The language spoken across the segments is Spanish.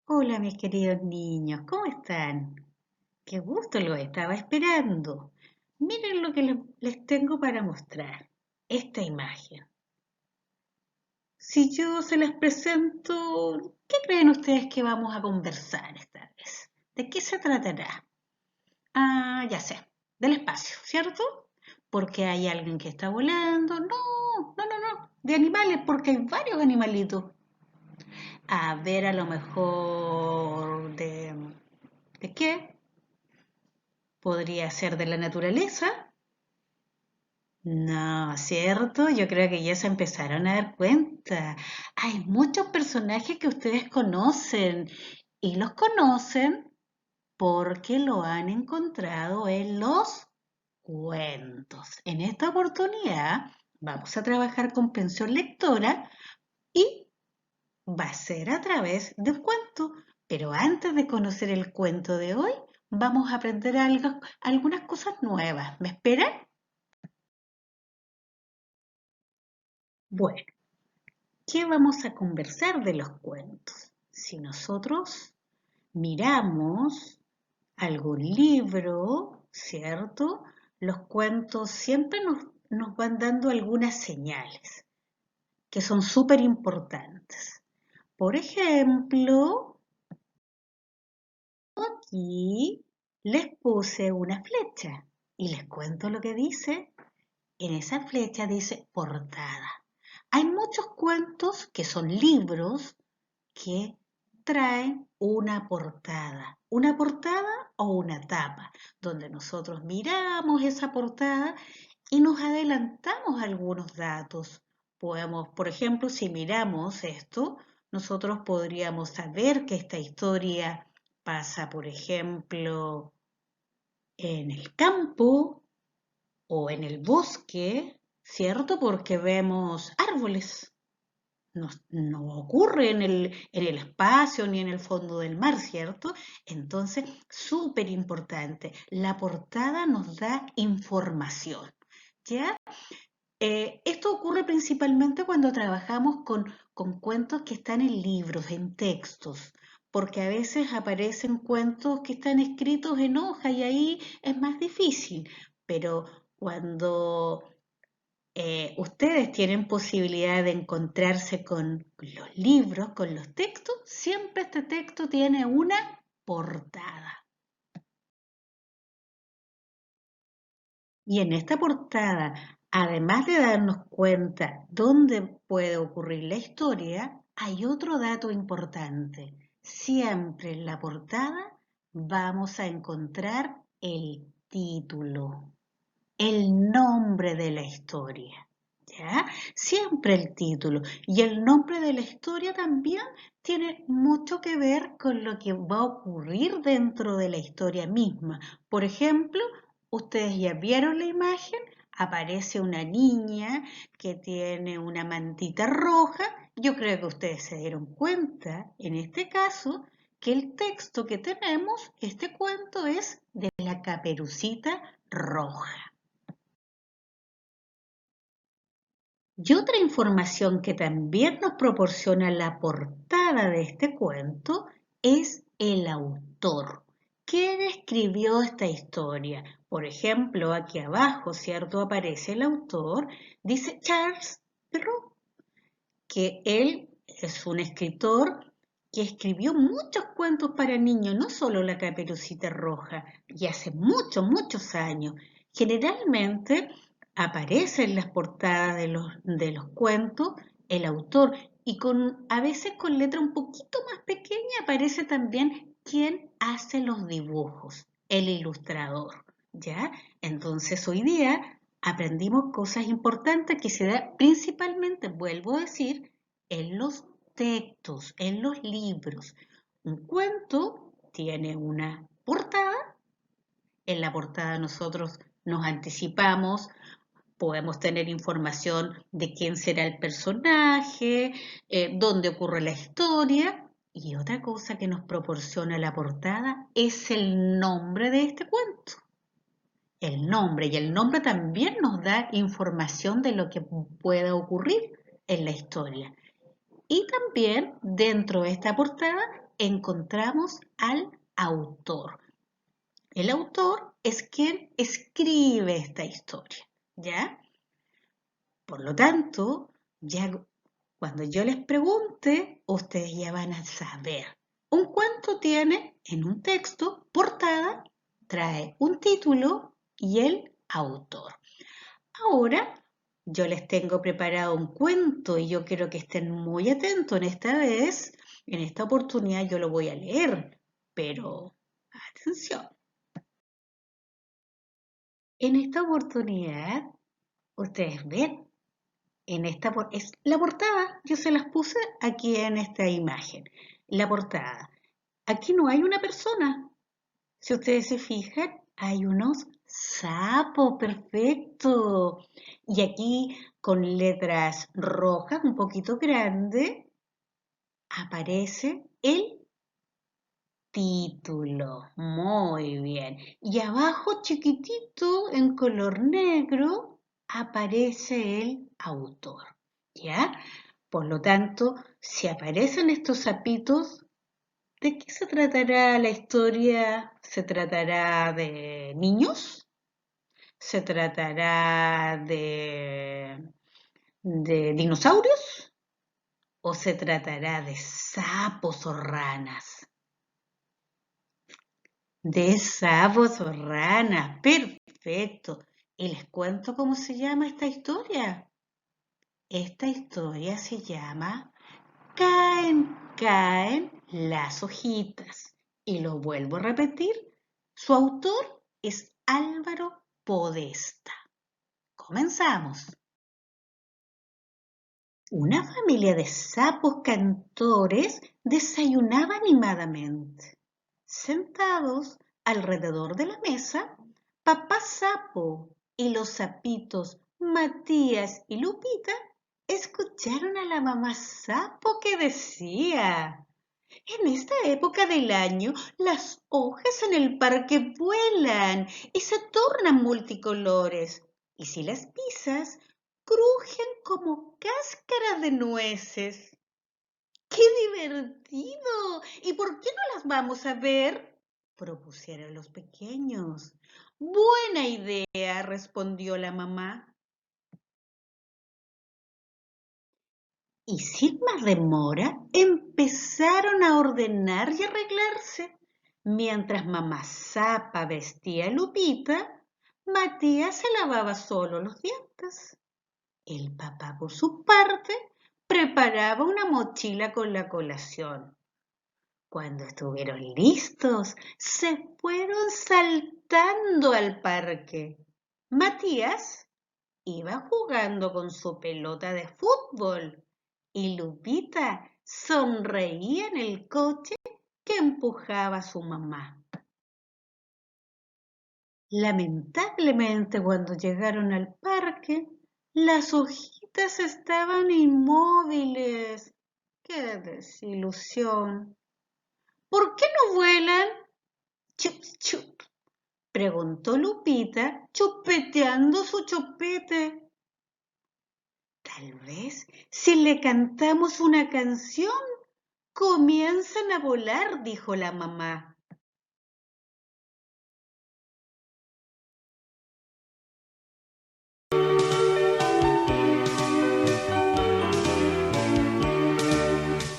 Hola, mis queridos niños, ¿cómo están? Qué gusto, lo estaba esperando. Miren lo que les tengo para mostrar. Esta imagen. Si yo se las presento, ¿qué creen ustedes que vamos a conversar esta vez? ¿De qué se tratará? Ah, ya sé, del espacio, ¿cierto? Porque hay alguien que está volando. No, no, no, no. De animales, porque hay varios animalitos. A ver, a lo mejor ¿de qué? Podría ser de la naturaleza. No, ¿cierto? Yo creo que ya se empezaron a dar cuenta. Hay muchos personajes que ustedes conocen y los conocen porque lo han encontrado en los cuentos. En esta oportunidad vamos a trabajar con pensión lectora y va a ser a través de un cuento. Pero antes de conocer el cuento de hoy, vamos a aprender algunas cosas nuevas. ¿Me esperan? Bueno, ¿qué vamos a conversar de los cuentos? Si nosotros miramos algún libro, ¿cierto? Los cuentos siempre nos van dando algunas señales que son súper importantes. Por ejemplo, aquí les puse una flecha y les cuento lo que dice. En esa flecha dice portada. Hay muchos cuentos que son libros que traen una portada o una tapa, donde nosotros miramos esa portada y nos adelantamos algunos datos. Podemos, por ejemplo, si miramos esto, nosotros podríamos saber que esta historia pasa, por ejemplo, en el campo o en el bosque, ¿cierto? Porque vemos árboles. No ocurre en el espacio ni en el fondo del mar, ¿cierto? Entonces, súper importante, la portada nos da información, ¿ya? Esto ocurre principalmente cuando trabajamos con cuentos que están en libros, en textos, porque a veces aparecen cuentos que están escritos en hoja y ahí es más difícil, pero cuando ustedes tienen posibilidad de encontrarse con los libros, con los textos, siempre este texto tiene una portada. Y en esta portada, además de darnos cuenta dónde puede ocurrir la historia, hay otro dato importante. Siempre en la portada vamos a encontrar el título, el nombre de la historia. ¿Ya? Siempre el título. Y el nombre de la historia también tiene mucho que ver con lo que va a ocurrir dentro de la historia misma. Por ejemplo, ustedes ya vieron la imagen, aparece una niña que tiene una mantita roja. Yo creo que ustedes se dieron cuenta, en este caso, que el texto que tenemos, este cuento es de la Caperucita Roja. Y otra información que también nos proporciona la portada de este cuento es el autor. ¿Quién escribió esta historia? Por ejemplo, aquí abajo, ¿cierto? Aparece el autor, dice Charles Perrault, que él es un escritor que escribió muchos cuentos para niños, no solo La Caperucita Roja, y hace muchos, muchos años. Generalmente aparece en las portadas de los cuentos el autor y a veces con letra un poquito más pequeña aparece también quién hace los dibujos, el ilustrador, ¿ya? Entonces hoy día aprendimos cosas importantes que se da principalmente, vuelvo a decir, en los textos, en los libros. Un cuento tiene una portada, en la portada nosotros nos anticipamos, podemos tener información de quién será el personaje, dónde ocurre la historia. Y otra cosa que nos proporciona la portada es el nombre de este cuento. El nombre, y el nombre también nos da información de lo que pueda ocurrir en la historia. Y también dentro de esta portada encontramos al autor. El autor es quien escribe esta historia, ¿ya? Por lo tanto, ya cuando yo les pregunte, ustedes ya van a saber. Un cuento tiene en un texto, portada, trae un título y el autor. Ahora yo les tengo preparado un cuento y yo quiero que estén muy atentos en esta vez. En esta oportunidad yo lo voy a leer, pero atención. En esta oportunidad, ustedes ven, es la portada, yo se las puse aquí en esta imagen. La portada. Aquí no hay una persona. Si ustedes se fijan, hay unos sapos, perfecto. Y aquí con letras rojas, un poquito grande, aparece el título. Muy bien. Y abajo, chiquitito, en color negro, aparece el autor. ¿Ya? Por lo tanto, si aparecen estos sapitos, ¿de qué se tratará la historia? ¿Se tratará de niños? ¿Se tratará de dinosaurios? ¿O se tratará de sapos o ranas? De sapos o ranas, perfecto. ¿Y les cuento cómo se llama esta historia? Esta historia se llama Caen, caen las hojitas. Y lo vuelvo a repetir, su autor es Álvaro Podesta. Comenzamos. Una familia de sapos cantores desayunaba animadamente. Sentados alrededor de la mesa, papá sapo y los sapitos Matías y Lupita escucharon a la mamá sapo que decía: en esta época del año, las hojas en el parque vuelan y se tornan multicolores. Y si las pisas, crujen como cáscaras de nueces. ¡Qué divertido! ¿Y por qué no las vamos a ver?, propusieron los pequeños. Buena idea, respondió la mamá. Y sin más demora empezaron a ordenar y arreglarse. Mientras mamá Zapa vestía a Lupita, Matías se lavaba solo los dientes. El papá, por su parte, preparaba una mochila con la colación. Cuando estuvieron listos, se fueron saltando al parque. Matías iba jugando con su pelota de fútbol y Lupita sonreía en el coche que empujaba a su mamá. Lamentablemente, cuando llegaron al parque, las hojitas estaban inmóviles. ¡Qué desilusión! ¿Por qué no vuelan? Chup, chup, preguntó Lupita, chupeteando su chupete. Tal vez si le cantamos una canción, comienzan a volar, dijo la mamá.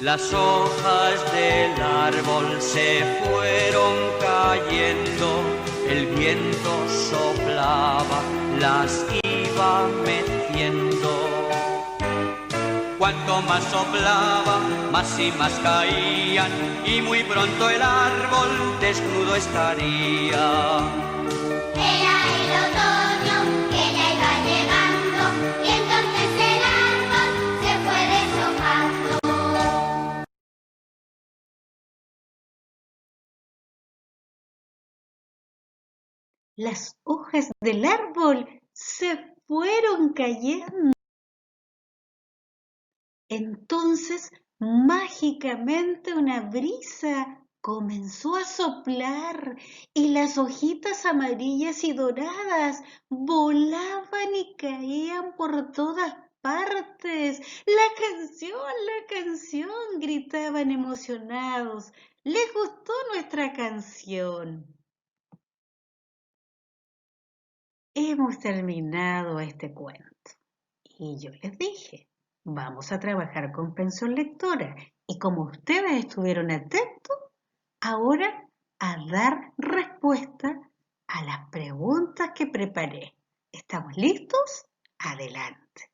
Las hojas del árbol se fueron cayendo, el viento soplaba, las iba meciendo. Cuanto más soplaba, más y más caían, y muy pronto el árbol desnudo estaría. Era el otoño que ya iba llegando, y entonces el árbol se fue deshojando. Las hojas del árbol se fueron cayendo. Entonces, mágicamente una brisa comenzó a soplar y las hojitas amarillas y doradas volaban y caían por todas partes. La canción, gritaban emocionados. Les gustó nuestra canción. Hemos terminado este cuento. Y yo les dije, vamos a trabajar con comprensión lectora. Y como ustedes estuvieron atentos, ahora a dar respuesta a las preguntas que preparé. ¿Estamos listos? Adelante.